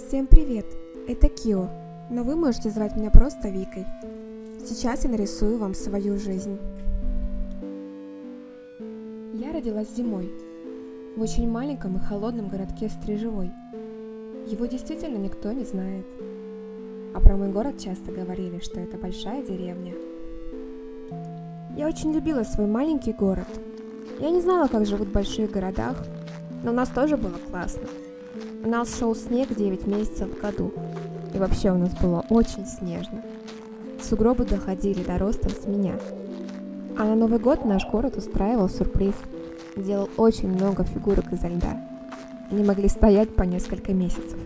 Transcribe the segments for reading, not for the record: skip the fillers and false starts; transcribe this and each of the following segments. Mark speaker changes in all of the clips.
Speaker 1: Всем привет! Это Кио, но вы можете звать меня просто Викой. Сейчас я нарисую вам свою жизнь. Я родилась зимой, в очень маленьком и холодном городке Стрежевой. Его действительно никто не знает. А про мой город часто говорили, что это большая деревня. Я очень любила свой маленький город. Я не знала, как живут в больших городах, но у нас тоже было классно. У нас шел снег 9 месяцев в году, и вообще у нас было очень снежно. Сугробы доходили до роста с меня. А на Новый год наш город устраивал сюрприз, делал очень много фигурок изо льда. Они могли стоять по несколько месяцев.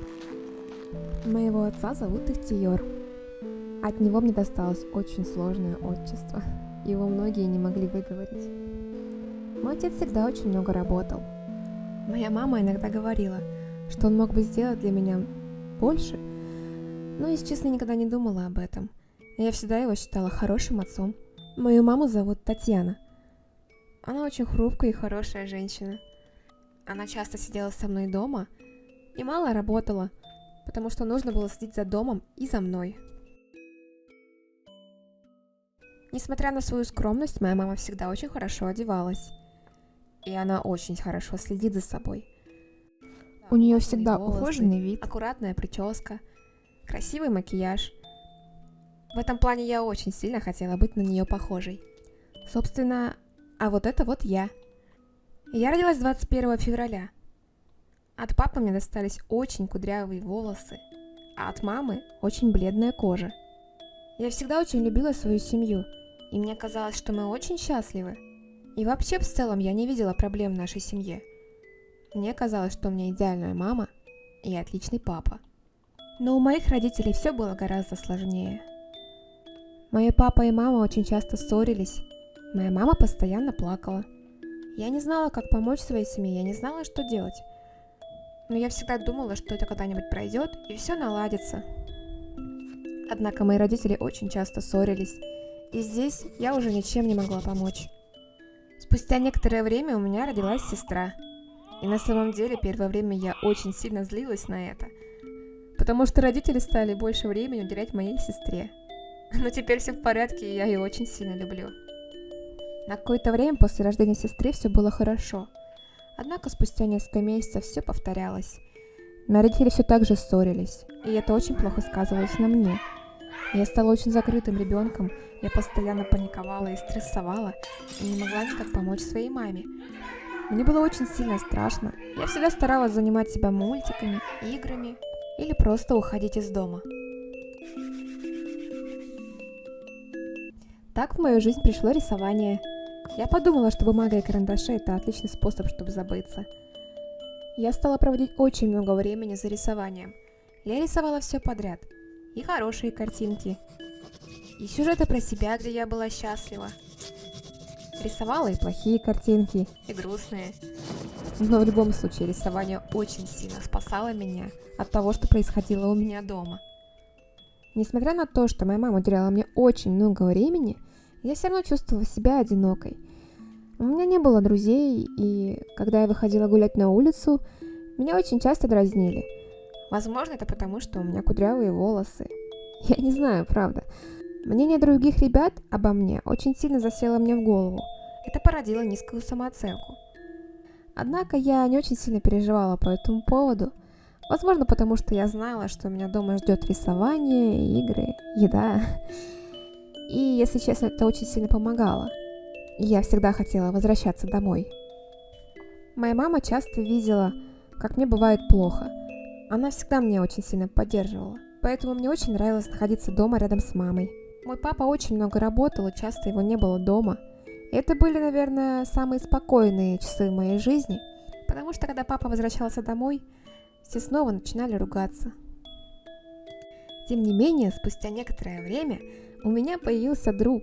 Speaker 1: Моего отца зовут Ихтиёр. От него мне досталось очень сложное отчество. Его многие не могли выговорить. Мой отец всегда очень много работал. Моя мама иногда говорила, что он мог бы сделать для меня больше, но, если честно, никогда не думала об этом. Я всегда его считала хорошим отцом. Мою маму зовут Татьяна. Она очень хрупкая и хорошая женщина. Она часто сидела со мной дома и мало работала, потому что нужно было следить за домом и за мной. Несмотря на свою скромность, моя мама всегда очень хорошо одевалась. И она очень хорошо следит за собой. У нее всегда ухоженный вид, аккуратная прическа, красивый макияж. В этом плане я очень сильно хотела быть на нее похожей. Собственно, а вот это вот я. Я родилась 21 февраля. От папы мне достались очень кудрявые волосы, а от мамы очень бледная кожа. Я всегда очень любила свою семью, и мне казалось, что мы очень счастливы. И вообще, в целом, я не видела проблем в нашей семье. Мне казалось, что у меня идеальная мама и отличный папа. Но у моих родителей все было гораздо сложнее. Мои папа и мама очень часто ссорились. Моя мама постоянно плакала. Я не знала, как помочь своей семье, я не знала, что делать. Но я всегда думала, что это когда-нибудь пройдет и все наладится. Однако мои родители очень часто ссорились, и здесь я уже ничем не могла помочь. Спустя некоторое время у меня родилась сестра. И на самом деле первое время я очень сильно злилась на это, потому что родители стали больше времени уделять моей сестре. Но теперь все в порядке, и я ее очень сильно люблю. На какое-то время после рождения сестры все было хорошо. Однако спустя несколько месяцев все повторялось. Мои родители все так же ссорились, и это очень плохо сказывалось на мне. Я стала очень закрытым ребенком, я постоянно паниковала и стрессовала, и не могла никак помочь своей маме. Мне было очень сильно страшно. Я всегда старалась занимать себя мультиками, играми или просто уходить из дома. Так в мою жизнь пришло рисование. Я подумала, что бумага и карандаши – это отличный способ, чтобы забыться. Я стала проводить очень много времени за рисованием. Я рисовала все подряд. И хорошие картинки, и сюжеты про себя, где я была счастлива. Рисовала и плохие картинки, и грустные. Но в любом случае рисование очень сильно спасало меня от того, что происходило у меня дома. Несмотря на то, что моя мама уделяла мне очень много времени, я все равно чувствовала себя одинокой. У меня не было друзей, и когда я выходила гулять на улицу, меня очень часто дразнили. Возможно, это потому, что у меня кудрявые волосы. Я не знаю, правда. Мнение других ребят обо мне очень сильно засело мне в голову. Это породило низкую самооценку. Однако я не очень сильно переживала по этому поводу. Возможно, потому что я знала, что меня дома ждет рисование, игры, еда. И, если честно, это очень сильно помогало. Я всегда хотела возвращаться домой. Моя мама часто видела, как мне бывает плохо. Она всегда меня очень сильно поддерживала, поэтому мне очень нравилось находиться дома рядом с мамой. Мой папа очень много работал, и часто его не было дома. И это были, наверное, самые спокойные часы в моей жизни, потому что когда папа возвращался домой, все снова начинали ругаться. Тем не менее, спустя некоторое время у меня появился друг.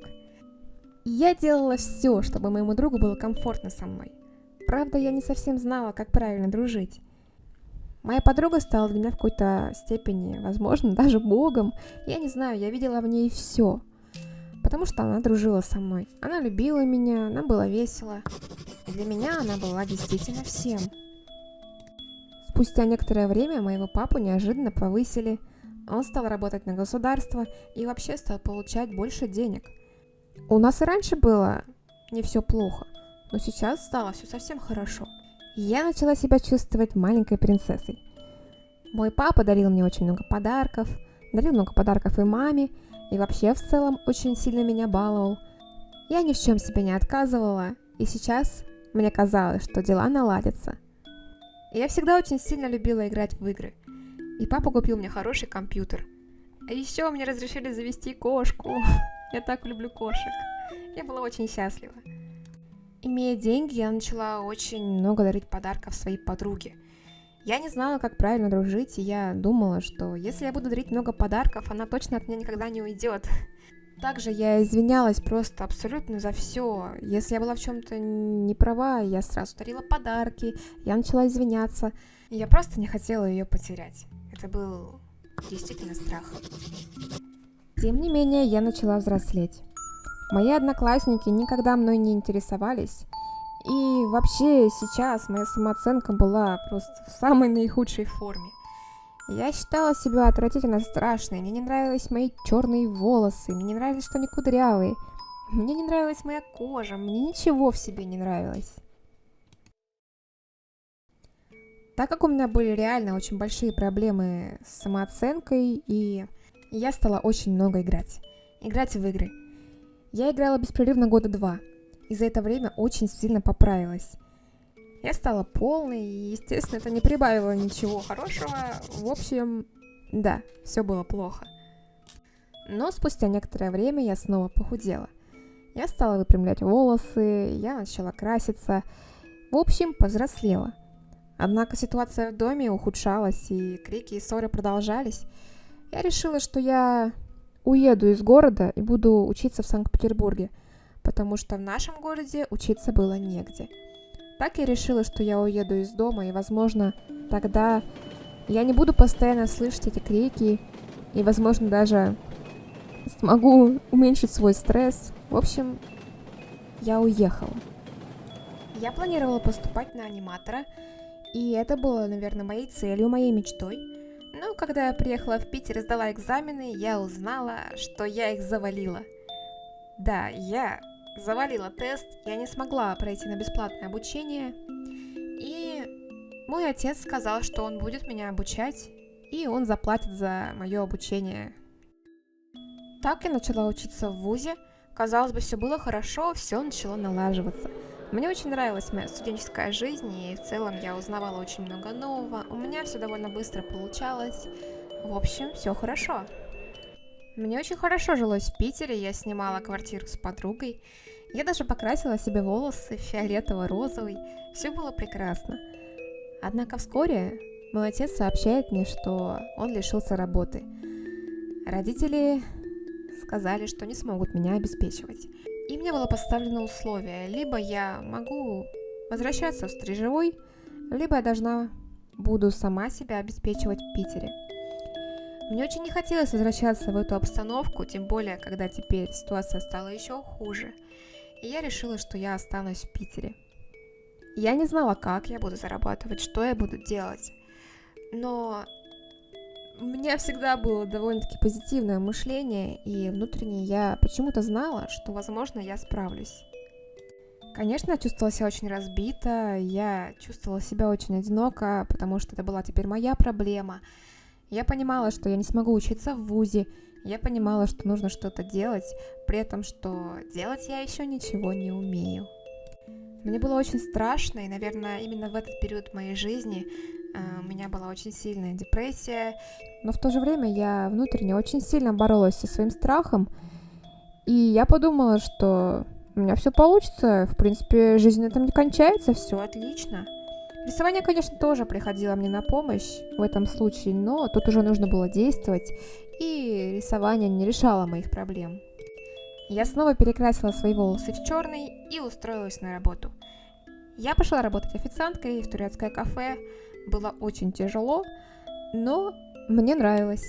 Speaker 1: И я делала все, чтобы моему другу было комфортно со мной. Правда, я не совсем знала, как правильно дружить. Моя подруга стала для меня в какой-то степени, возможно, даже богом. Я не знаю, я видела в ней все. Потому что она дружила со мной. Она любила меня, нам было весело. И для меня она была действительно всем. Спустя некоторое время моего папу неожиданно повысили. Он стал работать на государство и вообще стал получать больше денег. У нас и раньше было не все плохо, но сейчас стало все совсем хорошо. Я начала себя чувствовать маленькой принцессой. Мой папа дарил мне очень много подарков и маме, и вообще в целом очень сильно меня баловал. Я ни в чем себе не отказывала, и сейчас мне казалось, что дела наладятся. Я всегда очень сильно любила играть в игры, и папа купил мне хороший компьютер. А еще мне разрешили завести кошку. Я так люблю кошек. Я была очень счастлива. Имея деньги, я начала очень много дарить подарков своей подруге. Я не знала, как правильно дружить, и я думала, что если я буду дарить много подарков, она точно от меня никогда не уйдет. Также я извинялась просто абсолютно за все. Если я была в чем-то не права, я сразу дарила подарки, я начала извиняться. Я просто не хотела ее потерять. Это был действительно страх. Тем не менее, я начала взрослеть. Мои одноклассники никогда мной не интересовались. И вообще сейчас моя самооценка была просто в самой наихудшей форме. Я считала себя отвратительно страшной, мне не нравились мои черные волосы, мне не нравилось, что они кудрявые, мне не нравилась моя кожа, мне ничего в себе не нравилось. Так как у меня были реально очень большие проблемы с самооценкой, и я стала очень много играть в игры. Я играла беспрерывно года 2, и за это время очень сильно поправилась. Я стала полной, и, естественно, это не прибавило ничего хорошего. В общем, да, все было плохо. Но спустя некоторое время я снова похудела. Я стала выпрямлять волосы, я начала краситься. В общем, повзрослела. Однако ситуация в доме ухудшалась, и крики и ссоры продолжались. Я решила, что я уеду из города и буду учиться в Санкт-Петербурге, потому что в нашем городе учиться было негде. Так я решила, что я уеду из дома, и, возможно, тогда я не буду постоянно слышать эти крики, и, возможно, даже смогу уменьшить свой стресс. В общем, я уехала. Я планировала поступать на аниматора, и это было, наверное, моей целью, моей мечтой. Но когда я приехала в Питер и сдала экзамены, я узнала, что я их завалила. Да, я завалила тест, я не смогла пройти на бесплатное обучение, и мой отец сказал, что он будет меня обучать, и он заплатит за мое обучение. Так я начала учиться в вузе, казалось бы, все было хорошо, все начало налаживаться. Мне очень нравилась моя студенческая жизнь, и в целом я узнавала очень много нового, у меня все довольно быстро получалось, в общем, все хорошо. Мне очень хорошо жилось в Питере, я снимала квартиру с подругой. Я даже покрасила себе волосы фиолетово-розовый. Все было прекрасно. Однако вскоре мой отец сообщает мне, что он лишился работы. Родители сказали, что не смогут меня обеспечивать. И мне было поставлено условие: либо я могу возвращаться в Стрежевой, либо я буду сама себя обеспечивать в Питере. Мне очень не хотелось возвращаться в эту обстановку, тем более, когда теперь ситуация стала еще хуже. И я решила, что я останусь в Питере. Я не знала, как я буду зарабатывать, что я буду делать. Но у меня всегда было довольно-таки позитивное мышление, и внутренне я почему-то знала, что, возможно, я справлюсь. Конечно, я чувствовала себя очень разбито, я чувствовала себя очень одиноко, потому что это была теперь моя проблема. Я понимала, что я не смогу учиться в вузе, я понимала, что нужно что-то делать, при этом, что делать я еще ничего не умею. Мне было очень страшно, и, наверное, именно в этот период моей жизни у меня была очень сильная депрессия. Но в то же время я внутренне очень сильно боролась со своим страхом, и я подумала, что у меня все получится, в принципе, жизнь на этом не кончается, все отлично. Рисование, конечно, тоже приходило мне на помощь в этом случае, но тут уже нужно было действовать, и рисование не решало моих проблем. Я снова перекрасила свои волосы в черный и устроилась на работу. Я пошла работать официанткой в турецкое кафе. Было очень тяжело, но мне нравилось.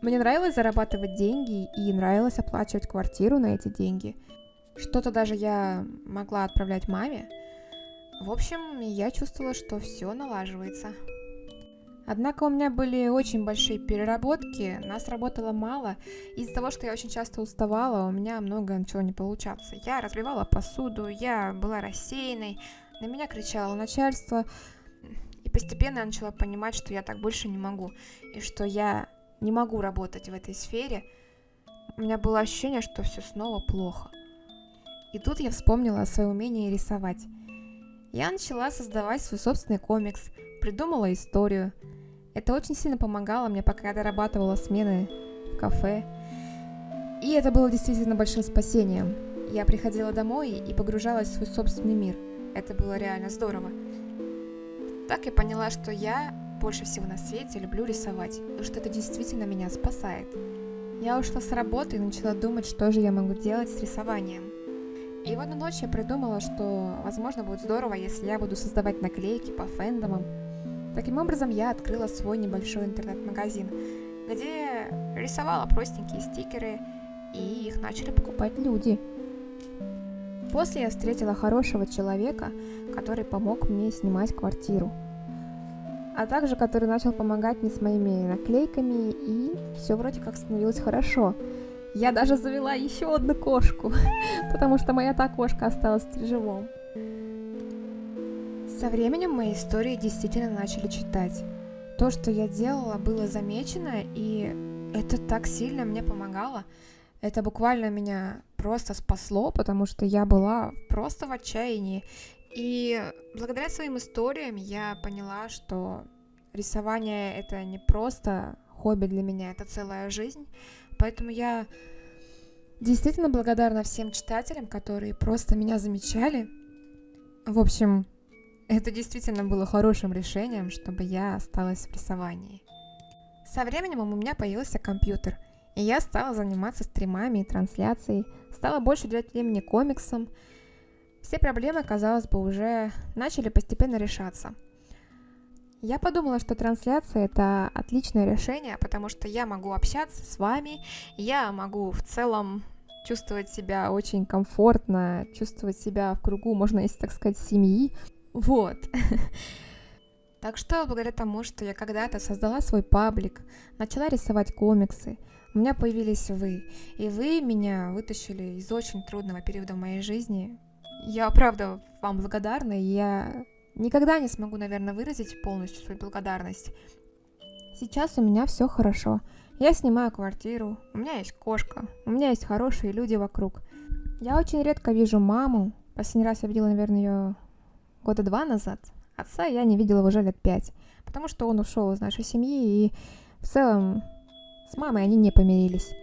Speaker 1: Мне нравилось зарабатывать деньги и нравилось оплачивать квартиру на эти деньги. Что-то даже я могла отправлять маме. В общем, я чувствовала, что все налаживается. Однако у меня были очень большие переработки, нас работало мало. Из-за того, что я очень часто уставала, у меня много начало не получаться. Я разбивала посуду, я была рассеянной, на меня кричало начальство. И постепенно я начала понимать, что я так больше не могу. И что я не могу работать в этой сфере. У меня было ощущение, что все снова плохо. И тут я вспомнила о своем умении рисовать. Я начала создавать свой собственный комикс, придумала историю. Это очень сильно помогало мне, пока я дорабатывала смены в кафе. И это было действительно большим спасением. Я приходила домой и погружалась в свой собственный мир. Это было реально здорово. Так я поняла, что я больше всего на свете люблю рисовать, и что это действительно меня спасает. Я ушла с работы и начала думать, что же я могу делать с рисованием. И в одну ночь я придумала, что, возможно, будет здорово, если я буду создавать наклейки по фэндомам. Таким образом, я открыла свой небольшой интернет-магазин, где рисовала простенькие стикеры, и их начали покупать люди. После я встретила хорошего человека, который помог мне снимать квартиру, а также который начал помогать мне с моими наклейками, и все вроде как становилось хорошо. Я даже завела еще одну кошку, потому что моя та кошка осталась стрижевом. Со временем мои истории действительно начали читать. То, что я делала, было замечено, и это так сильно мне помогало. Это буквально меня просто спасло, потому что я была просто в отчаянии. И благодаря своим историям я поняла, что рисование — это не просто хобби для меня, это целая жизнь. Поэтому я действительно благодарна всем читателям, которые просто меня замечали. В общем, это действительно было хорошим решением, чтобы я осталась в рисовании. Со временем у меня появился компьютер, и я стала заниматься стримами и трансляцией, стала больше уделять времени комиксам. Все проблемы, казалось бы, уже начали постепенно решаться. Я подумала, что трансляция — это отличное решение, потому что я могу общаться с вами, я могу в целом чувствовать себя очень комфортно, чувствовать себя в кругу, можно, если так сказать, семьи. Вот. Так что, благодаря тому, что я когда-то создала свой паблик, начала рисовать комиксы, у меня появились вы. И вы меня вытащили из очень трудного периода в моей жизни. Я, правда, вам благодарна, и я никогда не смогу, наверное, выразить полностью свою благодарность. Сейчас у меня все хорошо. Я снимаю квартиру, у меня есть кошка, у меня есть хорошие люди вокруг. Я очень редко вижу маму. Последний раз я видела, наверное, ее 2 года назад. Отца я не видела уже лет 5, потому что он ушел из нашей семьи, и в целом с мамой они не помирились.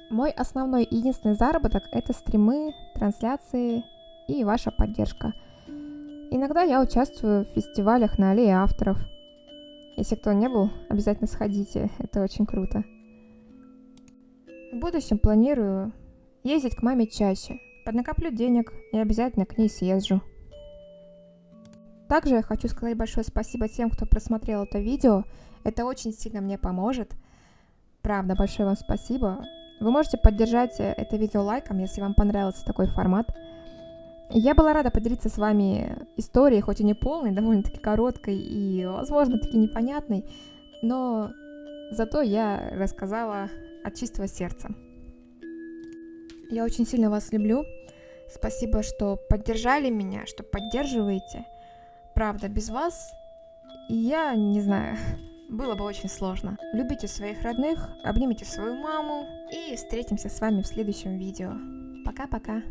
Speaker 1: Мой основной и единственный заработок — это стримы, трансляции и ваша поддержка. Иногда я участвую в фестивалях на аллее авторов. Если кто не был, обязательно сходите, это очень круто. В будущем планирую ездить к маме чаще, поднакоплю денег и обязательно к ней съезжу. Также я хочу сказать большое спасибо тем, кто просмотрел это видео. Это очень сильно мне поможет. Правда, большое вам спасибо. Вы можете поддержать это видео лайком, если вам понравился такой формат. Я была рада поделиться с вами историей, хоть и не полной, довольно-таки короткой и, возможно, таки непонятной, но зато я рассказала от чистого сердца. Я очень сильно вас люблю. Спасибо, что поддержали меня, что поддерживаете. Правда, без вас, я не знаю, было бы очень сложно. Любите своих родных, обнимите свою маму и встретимся с вами в следующем видео. Пока-пока.